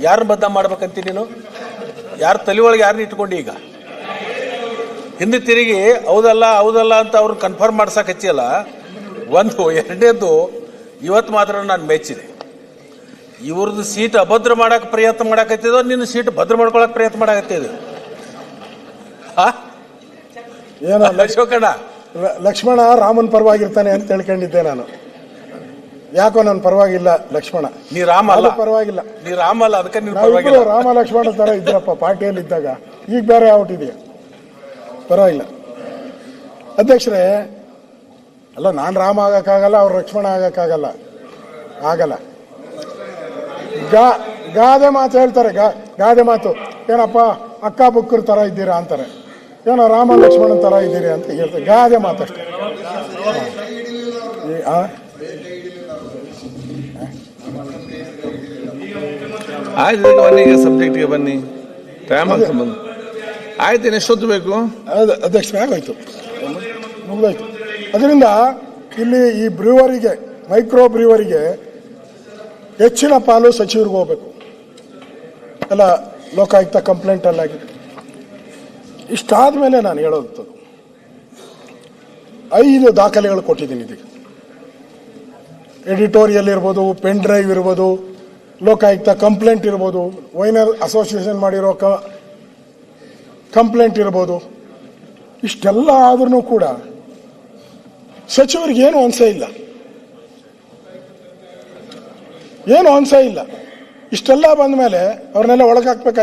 ಯಾರನ್ನ ಬದ್ನಾಮ ಮಾಡ್ಬೇಕಂತ ನೀನು? ಯಾರು ತಲೆ ಒಳಗೆ ಯಾರನ್ನ ಇಟ್ಕೊಂಡು ಈಗ ಹಿಂದೆ ತಿರುಗಿ ಹೌದಲ್ಲ ಅಂತ ಅವ್ರನ್ನ ಕನ್ಫರ್ಮ್ ಮಾಡ್ಸಕ್ಕೆ ಹಚ್ಚಿಯಲ್ಲ. ಒಂದು ಎರಡನೇದು, ಇವತ್ತು ಮಾತ್ರ ನಾನು ಮೆಚ್ಚಿದೆ. ಇವ್ರದ್ದು ಸೀಟ್ ಅಭದ್ರ ಮಾಡಕ್ಕೆ ಪ್ರಯತ್ನ ಮಾಡಕತ್ತಿದೋ ನಿನ್ನ ಸೀಟ್ ಭದ್ರ ಮಾಡ್ಕೊಳಕ್ಕೆ ಪ್ರಯತ್ನ ಮಾಡಕತ್ತಿದೆ? ಏನೋ ಅಶೋಕಣ್ಣ, ಲಕ್ಷ್ಮಣ ರಾಮನ್ ಪರವಾಗಿರ್ತಾನೆ ಅಂತ ತಿಳ್ಕೊಂಡಿದ್ದೆ ನಾನು. ಯಾಕೋ ನನ್ನ ಪರವಾಗಿಲ್ಲ ಲಕ್ಷ್ಮಣ. ನೀ ರಾಮ ಅಲ್ಲ, ಪರವಾಗಿಲ್ಲ. ನೀ ರಾಮ ಅಲ್ಲ, ಅದಕ್ಕೆ ನೀನು ಪರವಾಗಿಲ್ಲ. ರಾಮ ಲಕ್ಷ್ಮಣ ತರ ಇದ್ರಪ್ಪ ಪಾರ್ಟಿಯಲ್ಲಿ ಇದ್ದಾಗ. ಈಗ ಬೇರೆ ಔಟಿದೆಯಾ? ಪರವಾಗಿಲ್ಲ ಅಧ್ಯಕ್ಷರೇ. ಅಲ್ಲ, ನಾನು ರಾಮ ಆಗಕ್ಕಾಗಲ್ಲ, ಅವ್ರು ಲಕ್ಷ್ಮಣ ಆಗಕ್ಕಾಗಲ್ಲ, ಆಗಲ್ಲ. ಗಾದೆ ಮಾತು ಹೇಳ್ತಾರೆ, ಗಾದೆ ಮಾತು. ಏನಪ್ಪ ಅಕ್ಕ ಬುಕ್ಕರ ತರ ಇದ್ದೀರಾ ಅಂತಾರೆ, ಏನೋ ರಾಮ ಲಕ್ಷ್ಮಣನ ತರ ಇದ್ದೀರಿ ಅಂತ ಹೇಳ್ತಾರೆ. ಗಾದೆ ಮಾತಷ್ಟೇ. ಆಯ್ತು, ಬನ್ನಿ ಈಗ ಸಬ್ಜೆಕ್ಟ್ಗೆ ಬನ್ನಿ. ಟೈಮ್ ಅಂತ ಬಂದು ಆಯ್ತು. ಎಷ್ಟೊತ್ತು ಬೇಕು? ಅಧ್ಯಕ್ಷರೇ ಆಗೋಯ್ತು, ಮುಗಿದೋಯ್ತು. ಅದರಿಂದ ಇಲ್ಲಿ ಈ ಬ್ರೂವರಿಗೆ, ಮೈಕ್ರೋ ಬ್ರೂವರಿಗೆ ಹೆಚ್ಚಿನ ಪಾಲು ಸಚಿವರಿಗೆ ಹೋಗ್ಬೇಕು. ಎಲ್ಲ ಲೋಕಾಯುಕ್ತ ಕಂಪ್ಲೇಂಟ್ ಅಲ್ಲಾಗಿದೆ. ಇಷ್ಟಾದ ಮೇಲೆ ನಾನು ಹೇಳೋದು 5 ದಾಖಲೆಗಳು ಕೊಟ್ಟಿದ್ದೀನಿ. ಇದೀಗ ಎಡಿಟೋರಿಯಲ್ ಇರ್ಬೋದು, ಪೆನ್ ಡ್ರೈವ್ ಇರ್ಬೋದು, ಲೋಕಾಯುಕ್ತ ಕಂಪ್ಲೇಂಟ್ ಇರ್ಬೋದು, ವೈನರ್ ಅಸೋಸಿಯೇಷನ್ ಮಾಡಿರೋ ಕಂಪ್ಲೇಂಟ್ ಇರ್ಬೋದು. ಇಷ್ಟೆಲ್ಲ ಆದ್ರೂ ಕೂಡ ಸಚಿವರಿಗೆ ಏನು ಅನ್ಸೇ ಇಲ್ಲ, ಏನು ಅನ್ಸೇ ಇಲ್ಲ. ಇಷ್ಟೆಲ್ಲ ಬಂದ ಮೇಲೆ ಅವ್ರನ್ನೆಲ್ಲ ಒಳಗೆ ಹಾಕ್ಬೇಕಾಯ್ತು.